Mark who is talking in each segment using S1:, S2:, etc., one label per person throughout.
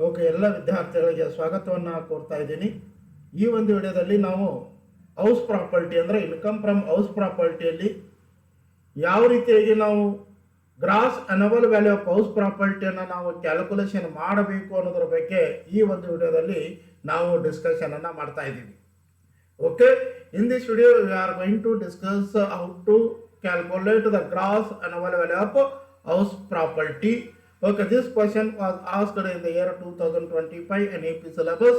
S1: Okay, ಎಲ್ಲ ವಿದ್ಯಾರ್ಥಿಗಳಿಗೆ ಸ್ವಾಗತವನ್ನು ಕೋರ್ತಾ ಇದ್ದೀನಿ. ಈ ಒಂದು ವಿಡಿಯೋದಲ್ಲಿ ನಾವು ಹೌಸ್ ಪ್ರಾಪರ್ಟಿ ಅಂದರೆ ಇನ್ಕಮ್ ಫ್ರಮ್ ಹೌಸ್ ಪ್ರಾಪರ್ಟಿಯಲ್ಲಿ ಯಾವ ರೀತಿಯಾಗಿ ನಾವು gross annual value of house ಪ್ರಾಪರ್ಟಿಯನ್ನು ನಾವು ಕ್ಯಾಲ್ಕುಲೇಷನ್ ಮಾಡಬೇಕು ಅನ್ನೋದ್ರ ಬಗ್ಗೆ ಈ ಒಂದು ವಿಡಿಯೋದಲ್ಲಿ ನಾವು ಡಿಸ್ಕಷನನ್ನು ಮಾಡ್ತಾ ಇದ್ದೀವಿ. Okay, in this video we are going to discuss how to calculate the gross annual value of house property. Okay, this question was asked in the year 2025 NEP syllabus.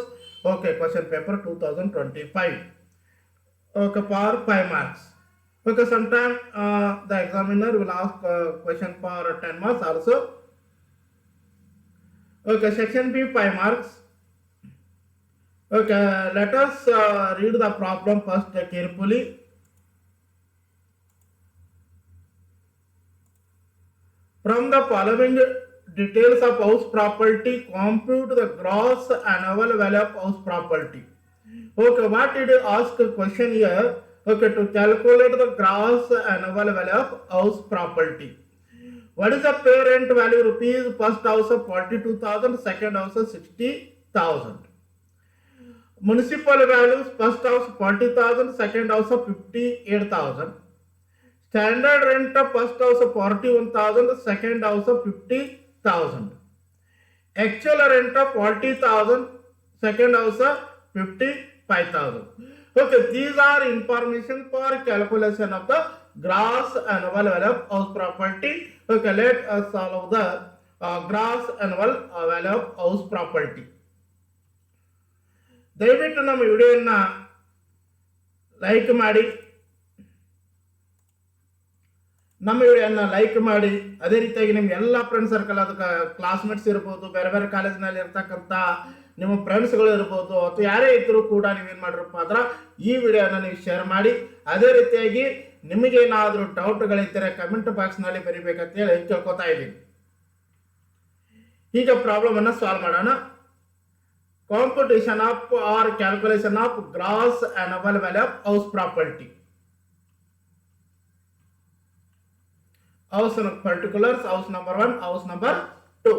S1: Okay, question paper 2025. Okay, for 5 marks. Okay, sometime the examiner will ask question for 10 marks also. Okay, section B 5 marks. Okay, let us read the problem first carefully. From the following details of house property, compute the gross annual value of house property. Okay, what did you ask question here? Okay, to calculate the gross annual value of house property. What is the parent value rupees? First house of 42,000, second house of 60,000. Municipal values: first house 40,000, second house of 58,000. Standard rent of first house of 41,000, second house of 50,000. Actual rent of 40,000, second house of 55,000. Okay, these are information for calculation of the gross annual value of house property. Okay, let us solve the gross annual value of house property. ದಯವಿಟ್ಟು ನಮ್ಮ ವಿಡಿಯೋನ like ಮಾಡಿ, ಅದೇ ರೀತಿಯಾಗಿ ನಿಮ್ಮ ಎಲ್ಲ friend circle, ಅದಕ್ಕೆ classmates ಇರ್ಬೋದು, ಬೇರೆ ಬೇರೆ ಕಾಲೇಜ್ನಲ್ಲಿ ಇರ್ತಕ್ಕಂಥ ನಿಮ್ಮ ಫ್ರೆಂಡ್ಸ್ಗಳು ಇರ್ಬೋದು, ಅಥವಾ ಯಾರೇ ಇದ್ದರೂ ಕೂಡ ನೀವೇನು ಮಾಡಿರಪ್ಪ ಅಂದ್ರೆ ಈ ವಿಡಿಯೋನ ನೀವು ಶೇರ್ ಮಾಡಿ. ಅದೇ ರೀತಿಯಾಗಿ ನಿಮಗೇನಾದರೂ ಡೌಟ್ಗಳಿದ್ದರೆ ಕಮೆಂಟ್ ಬಾಕ್ಸ್ನಲ್ಲಿ ಬರಿಬೇಕಂತೇಳಿ ಕೇಳ್ಕೊತಾ ಇದ್ದೀನಿ. ಈಗ ಪ್ರಾಬ್ಲಮನ್ನು ಸಾಲ್ವ್ ಮಾಡೋಣ. Computation of or calculation of gross annual value of house property. House particulars: house number 1, house number 2.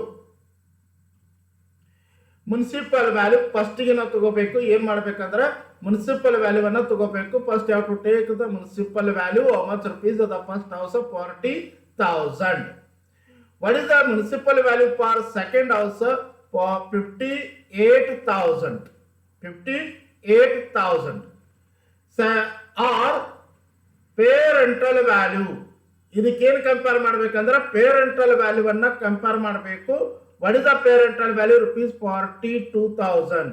S1: Municipal value ಫಸ್ಟಿಗೆ ನಾವು ತಗೋಬೇಕು. ಏನು ಮಾಡಬೇಕಂದ್ರೆ ಮುನ್ಸಿಪಲ್ ವ್ಯಾಲ್ಯೂವನ್ನು ತಗೋಬೇಕು. ಫಸ್ಟ್ ಯಾವ to take the municipal value. How much rupees the first house of 40,000. What is the municipal value for second house? 58,000. 58,000 or parental value. ಇದಕ್ಕೇನು compare ಮಾಡಬೇಕಂದ್ರೆ ಪೇರೆಂಟಲ್ ವ್ಯಾಲ್ಯೂವನ್ನು ಕಂಪೇರ್ ಮಾಡಬೇಕು. What is the parental value? Rupees 42,000.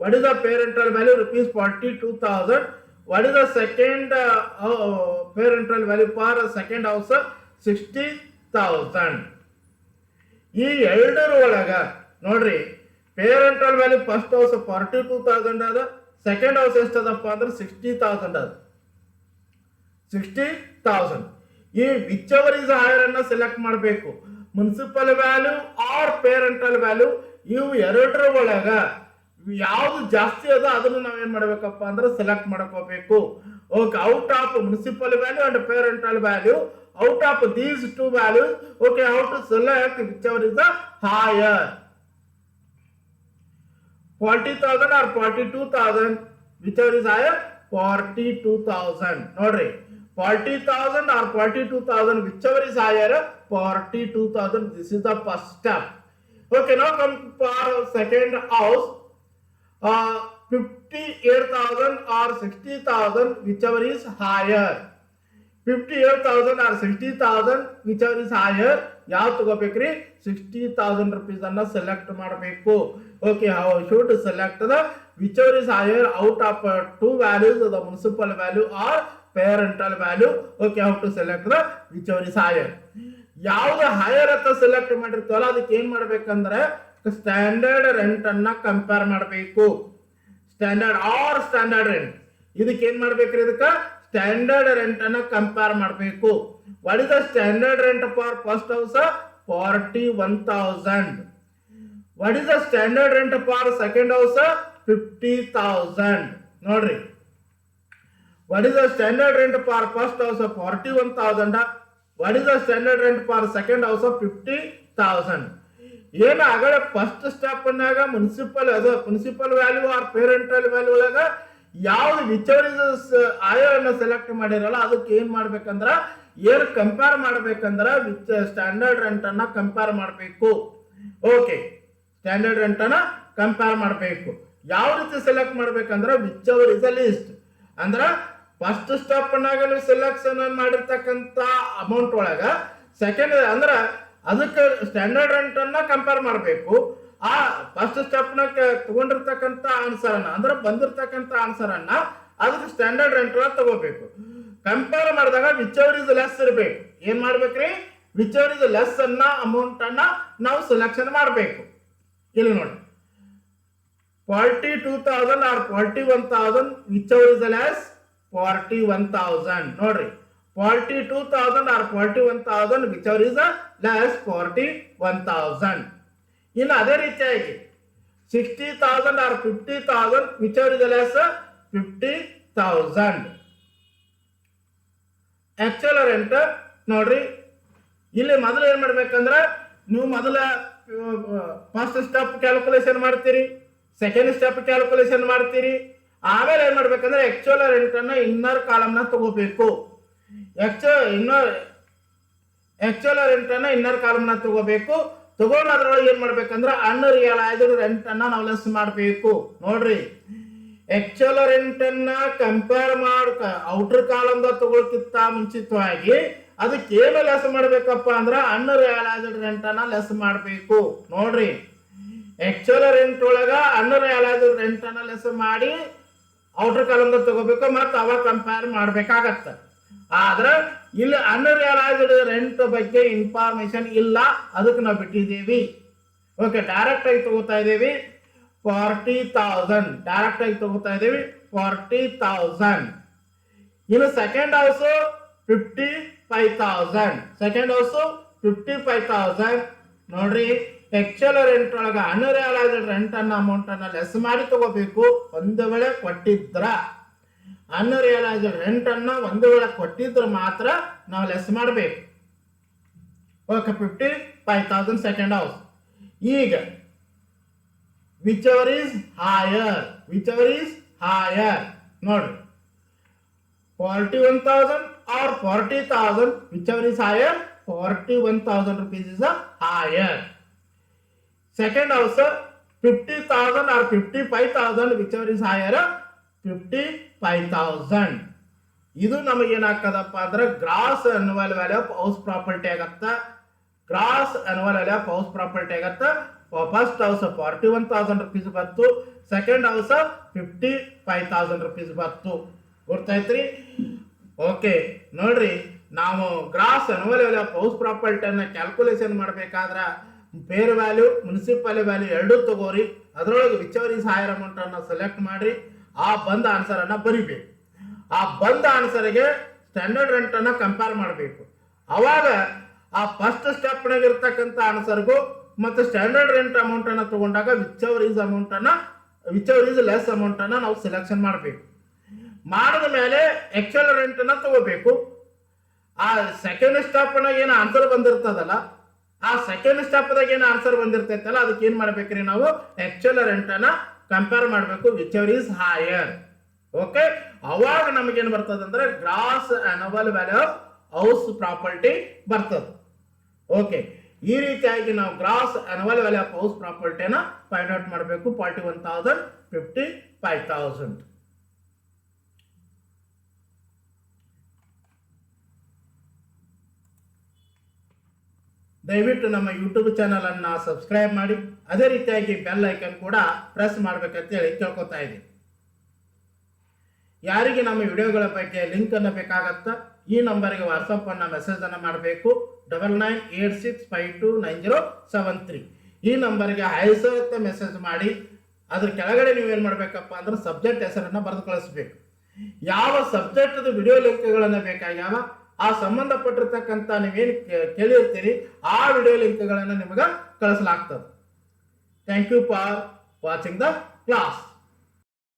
S1: What is the parental value? Rupees 42,000. What is the second parental value for second house? 60,000. ಈ ಎರಡರ ಒಳಗ ನೋಡ್ರಿ, parental value first house 42,000 ಅದ, second house ಎಷ್ಟದಪ್ಪ ಅಂದ್ರೆ 60,000 ಅದ. 60,000. ಈ ವಿಚ್ ಎವರ್ ಇಸ್ ಹೈಯರ್ ಅನ್ನ select ಮಾಡಬೇಕು. Municipal value or parental value, ಇವು ಎರಡರ ಒಳಗ ಯಾವ್ದು ಜಾಸ್ತಿ ಅದ ಅದನ್ನು ನಾವೇನ್ ಮಾಡ್ಬೇಕಪ್ಪ ಅಂದ್ರೆ ಸೆಲೆಕ್ಟ್ ಮಾಡ್ಕೋಬೇಕು. Okay, out of municipal value and parental value, out of these two values, okay, how to select whichever is the higher? 40,000 or 42,000, whichever is higher? 42,000. ನೋಡ್ರಿ, 40,000 or 42,000, whichever is higher, 42,000. This is the first step. Okay, now come for second house. 58,000 or 60,000, whichever is higher. 58,000 or 60,000, whichever is higher. ಯಾವ ತಗೋಬೇಕ್ರಿ? 60,000 rupees ಅನ್ನ select ಮಾಡಬೇಕು. Okay, how should select the whichever is higher out of two values, the municipal value or parental value. Okay, how to select the whichever is higher. ಯಾವ್ದು higher ಅಂತ select ಮಾಡಿರ್ತೀವಲ್ಲ ಅದಕ್ಕೆ ಏನ್ ಮಾಡ್ಬೇಕಂದ್ರೆ ಸ್ಟ್ಯಾಂಡರ್ಡ್ ರೆಂಟ್ ಅನ್ನ compare ಮಾಡಬೇಕು. Standard R standard rent, ಇದಕ್ಕೆ ಏನ್ ಮಾಡ್ಬೇಕ್ರಿ? ಇದಕ್ಕೆ ಸ್ಟ್ಯಾಂಡರ್ಡ್ ರೆಂಟ್ ಅನ್ನ ಕಂಪೇರ್ ಮಾಡಬೇಕು. What is the standard rent for first house? 41,000. What is the standard rent for second house? 50,000. ನೋಡ್ರಿ, what is the standard rent for first house of 41,000? What is the standard rent for second house of 50,000? ಏನು ಆಗಲೇ first ಸ್ಟೆಪ್ನಾಗ municipal value or parental value ಒಳಗ ಯಾವ್ದು which ಆಯೋನ select ಮಾಡಿರಲ್ಲ ಅದಕ್ಕೆ ಏನ್ ಮಾಡ್ಬೇಕಂದ್ರ ಏನು ಕಂಪೇರ್ ಮಾಡ್ಬೇಕಂದ್ರ ವಿಚ್ ಸ್ಟ್ಯಾಂಡರ್ಡ್ ರೆಂಟ್ ಅನ್ನ ಕಂಪೇರ್ ಮಾಡಬೇಕು. ಓಕೆ, ಸ್ಟ್ಯಾಂಡರ್ಡ್ ರೆಂಟ್ ಅನ್ನ ಕಂಪೇರ್ ಮಾಡಬೇಕು. ಯಾವ ರೀತಿ ಸೆಲೆಕ್ಟ್ ಮಾಡ್ಬೇಕಂದ್ರ whichever is a list ಅಂದ್ರ ಫಸ್ಟ್ ಸ್ಟೆಪ್ ನಾಗ ನೀವು ಸೆಲೆಕ್ಷನ್ ಮಾಡಿರ್ತಕ್ಕಂಥ ಅಮೌಂಟ್ ಒಳಗ ಸೆಕೆಂಡ್ ಅಂದ್ರ ಅದಕ್ಕೆ ಸ್ಟ್ಯಾಂಡರ್ಡ್ ರೆಂಟ್ ಅನ್ನ ಕಂಪೇರ್ ಮಾಡಬೇಕು. ಆ ಫಸ್ಟ್ ಸ್ಟೆಪ್ ನ ತಗೊಂಡಿರ್ತಕ್ಕಂಥ ಆನ್ಸರ್ ಅನ್ನ ಅಂದ್ರೆ ಬಂದಿರ್ತಕ್ಕಂಥ ಆನ್ಸರ್ ಅನ್ನ ಅದಕ್ಕೆ ಸ್ಟ್ಯಾಂಡರ್ಡ್ ರೆಂಟ್ ತಗೋಬೇಕು. ಕಂಪೇರ್ ಮಾಡಿದಾಗ ವಿಚ್ ಅವರ್ ಇಸ್ ಲೆಸ್ ಇರಬೇಕು. ಏನ್ ಮಾಡ್ಬೇಕ್ರಿ? ವಿಚ್ ಅವರ್ ಇಸ್ ಲೆಸ್ ಅನ್ನ ಅಮೌಂಟ್ ಅನ್ನ ನಾವು ಸೆಲೆಕ್ಷನ್ ಮಾಡಬೇಕು. ಇಲ್ಲಿ ನೋಡಿ 42,000 or 41,000 whichever is less 41,000 ನೋಡ್ರಿ 42,000 or 41,000 whichever is less 41,000. ಇನ್ನು ಅದೇ ರೀತಿಯಾಗಿ 60,000 or 50,000 whichever is less 50,000. Actual rent ನೋಡ್ರಿ ಇಲ್ಲಿ ಮೊದಲು ಏನ್ ಮಾಡ್ಬೇಕಂದ್ರೆ ನೀವು ಮೊದಲ ಫಸ್ಟ್ ಸ್ಟೆಪ್ ಕ್ಯಾಲ್ಕುಲೇಷನ್ ಮಾಡ್ತೀರಿ, ಸೆಕೆಂಡ್ ಸ್ಟೆಪ್ ಕ್ಯಾಲ್ಕುಲೇಷನ್ ಮಾಡ್ತೀರಿ, ಆಮೇಲೆ ಏನ್ ಮಾಡ್ಬೇಕಂದ್ರೆ ಆಕ್ಚುಯಲ್ ರೆಂಟ್ ಅನ್ನ ಇನ್ನರ್ ಕಾಲಮ್ ನ ತಗೋಬೇಕು. ಆಕ್ಚುಯಲ್ ರೆಂಟ್ ಅನ್ನ ಇನ್ನರ್ ಕಾಲಮ್ ನ ತಗೋಬೇಕು. ತಗೊಂಡು ಅದ್ರೊಳಗೆ ಏನ್ ಮಾಡ್ಬೇಕಂದ್ರೆ ಅನ್ರಿಯಲೈಸ್ಡ್ ರೆಂಟ್ ಅನ್ನ ನಾವು ಲೆಸ್ ಮಾಡಬೇಕು. ನೋಡ್ರಿ ಆಕ್ಚುಯಲ್ ರೆಂಟ್ ಅನ್ನ ಕಂಪೇರ್ ಔಟರ್ ಕಾಲಮ್ ತಗೊಳ್ಕಿಂತ ಮುಂಚಿತವಾಗಿ ಅದಕ್ಕೆ ಏನು ಲೆಸ್ ಮಾಡ್ಬೇಕಪ್ಪ ಅಂದ್ರ ಅನ್ರಿಯಲೈಸ್ಡ್ ರೆಂಟ್ ಅನ್ನ ಲೆಸ್ ಮಾಡಬೇಕು. ನೋಡ್ರಿ ಆಕ್ಚುಯಲ್ ರೆಂಟ್ ಒಳಗ ಅನ್ರಿಯಲೈಸ್ಡ್ ರೆಂಟ್ ಅನ್ನ ಲೆಸ್ ಮಾಡಿ ಔಟರ್ ಕಾಲಮ್ ತಗೋಬೇಕು ಮತ್ತೆ ಅವಾಗ ಕಂಪೇರ್ ಮಾಡ್ಬೇಕಾಗತ್ತ. ಆದ್ರೆ ಇಲ್ಲಿ ಅನ್ರಿಯಲೈಸ್ಡ್ ರೆಂಟ್ ಬಗ್ಗೆ ಇನ್ಫಾರ್ಮೇಶನ್ ಇಲ್ಲ, ಅದಕ್ಕೆ ನಾವು ಬಿಟ್ಟಿದ್ದೀವಿ. ಓಕೆ, ಡೈರೆಕ್ಟ್ ಆಗಿ ತಗೋತಾ ಇದ್ದೀವಿ 40,000 ಡೈರೆಕ್ಟ್ ಆಗಿ ತಗೋತಾ ಇದ್ದೀವಿ 40,000. ಇನ್ನು ಸೆಕೆಂಡ್ ಹೌಸ್ 55,000 ಸೆಕೆಂಡ್ ಹೌಸ್ 55,000. ನೋಡ್ರಿ ಆಕ್ಚುಯಲ್ ರೆಂಟ್ ಒಳಗ ಅನ್ರಿಯಲೈಸ್ಡ್ ರೆಂಟ್ ಅನ್ನ ಅಮೌಂಟ್ ಅನ್ನ ಲೆಸ್ ಮಾಡಿ ತಗೋಬೇಕು. ಒಂದು ವೇಳೆ ಕೊಟ್ಟಿದ್ರ ಅನ್ರಿಯಲೈಸ್ಡ್ ರೆಂಟ್ ಅನ್ನ ಒಂದು ವೇಳೆ ಕೊಟ್ಟಿದ್ರ ಮಾತ್ರ ನಾವು ಲೆಸ್ ಮಾಡಬೇಕು. Okay, 55,000 second house. ಈಗ whichever is higher ನೋಡ್ರಿ 41,000 or 40,000 whichever is higher 41,000 rupees is higher. Second house 50,000 or 55,000 whichever is higher 55,000. ಇದು ನಮಗೆ ಏನಾಗ್ತದಪ್ಪ ಅಂದ್ರೆ gross annual value of house property ಆಗತ್ತ. Gross annual value of house property ಆಗತ್ತ. First house 41,000 rupees ಬಂತು, second house 55,000 rupees ಬಂತು. ಗೊತ್ತಾಯ್ತ್ರಿ? Okay, ನೋಡ್ರಿ ನಾವು gross annual value of house ಪ್ರಾಪರ್ಟಿಯನ್ನ ಕ್ಯಾಲ್ಕುಲೇಷನ್ ಮಾಡಬೇಕಾದ್ರ ಫೇರ್ ವ್ಯಾಲ್ಯೂ ಮುನ್ಸಿಪಲ್ ವ್ಯಾಲ್ಯೂ ಎರಡೂ ತಗೋರಿ. ಅದರೊಳಗೆ ವಿಚ್ ಈಸ್ ಹೈಯರ್ ಅಮೌಂಟ್ ಅನ್ನ ಸೆಲೆಕ್ಟ್ ಮಾಡ್ರಿ. ಆ ಬಂದ ಆನ್ಸರ್ ಅನ್ನ ಬರಿಬೇಕು. ಆ ಬಂದ ಆನ್ಸರ್ಗೆ ಸ್ಟ್ಯಾಂಡರ್ಡ್ ರೆಂಟ್ ಅನ್ನ ಕಂಪೇರ್ ಮಾಡಬೇಕು. ಅವಾಗ ಆ ಫಸ್ಟ್ ಸ್ಟೆಪ್ ನಾಗ ಇರ್ತಕ್ಕಂಥ ಆನ್ಸರ್ಗೂ ಮತ್ತೆ ಸ್ಟ್ಯಾಂಡರ್ಡ್ ರೆಂಟ್ ಅಮೌಂಟ್ ಅನ್ನ ತಗೊಂಡಾಗ ವಿಚ್ ಈಸ್ ಲೆಸ್ ಅಮೌಂಟ್ ಅನ್ನ ನಾವು ಸೆಲೆಕ್ಷನ್ ಮಾಡಬೇಕು. ಮಾಡಿದ ಮೇಲೆ ಆಕ್ಚುಯಲ್ ರೆಂಟ್ ಅನ್ನ ತಗೋಬೇಕು. ಆ ಸೆಕೆಂಡ್ ಸ್ಟೆಪ್ ನಾಗ ಏನು ಆನ್ಸರ್ ಬಂದಿರ್ತದಲ್ಲ, ಆ ಸೆಕೆಂಡ್ ಸ್ಟೆಪ್ ದಾಗ ಏನು ಆನ್ಸರ್ ಬಂದಿರ್ತೈತಲ್ಲ ಅದಕ್ಕೆ ಏನ್ ಮಾಡ್ಬೇಕ್ರಿ ನಾವು ಆಕ್ಚುಯಲ್ ರೆಂಟ್ ಅನ್ನ ಕಂಪೇರ್ ಮಾಡಬೇಕು ವಿಚ್ ಈಸ್ ಹೈಯರ್. ಓಕೆ, ಅವಾಗ ನಮಗೇನು ಬರ್ತದೆ ಅಂದ್ರೆ gross annual value of house property ಬರ್ತದೆ. ಓಕೆ, ಈ ರೀತಿಯಾಗಿ ನಾವು gross annual value of house ಪ್ರಾಪರ್ಟಿನ ಫೈಂಡ್ ಔಟ್ ಮಾಡಬೇಕು. 41,000 55,000. ದಯವಿಟ್ಟು ನಮ್ಮ ಯೂಟ್ಯೂಬ್ ಚಾನಲ್ ಅನ್ನ ಸಬ್ಸ್ಕ್ರೈಬ್ ಮಾಡಿ, ಅದೇ ರೀತಿಯಾಗಿ ಬೆಲ್ ಐಕನ್ ಕೂಡ ಪ್ರೆಸ್ ಮಾಡ್ಬೇಕಂತ ಹೇಳಿ ಕೇಳ್ಕೊತಾ ಇದ್ದೀನಿ. ಯಾರಿಗೆ ನಮ್ಮ ವಿಡಿಯೋಗಳ ಬಗ್ಗೆ ಲಿಂಕ್ ಅನ್ನು ಬೇಕಾಗತ್ತಾ ಈ ನಂಬರ್ಗೆ ವಾಟ್ಸಪ್ ಅನ್ನ ಮೆಸೇಜ್ ಅನ್ನ ಮಾಡಬೇಕು. 9986529073 ಈ ನಂಬರ್ಗೆ ಹಾಯ್ಸೋ ಅಂತ ಮೆಸೇಜ್ ಮಾಡಿ. ಅದ್ರ ಕೆಳಗಡೆ ನೀವೇನು ಮಾಡಬೇಕಪ್ಪ ಅಂದ್ರೆ ಸಬ್ಜೆಕ್ಟ್ ಹೆಸರನ್ನ ಬರೆದು ಕಳಿಸ್ಬೇಕು. ಯಾವ ಸಬ್ಜೆಕ್ಟ್ ವಿಡಿಯೋ ಲಿಂಕ್ಗಳನ್ನು ಬೇಕಾಗ್ಯಾವ ಆ ಸಂಬಂಧಪಟ್ಟಿರ್ತಕ್ಕಂಥ ನೀವೇನು ಕೇಳಿರ್ತೀರಿ ಆ ವಿಡಿಯೋ ಲಿಂಕ್ಗಳನ್ನು ನಿಮಗೆ ಕಳಿಸಲಾಗ್ತದೆ. Thank you for watching the class.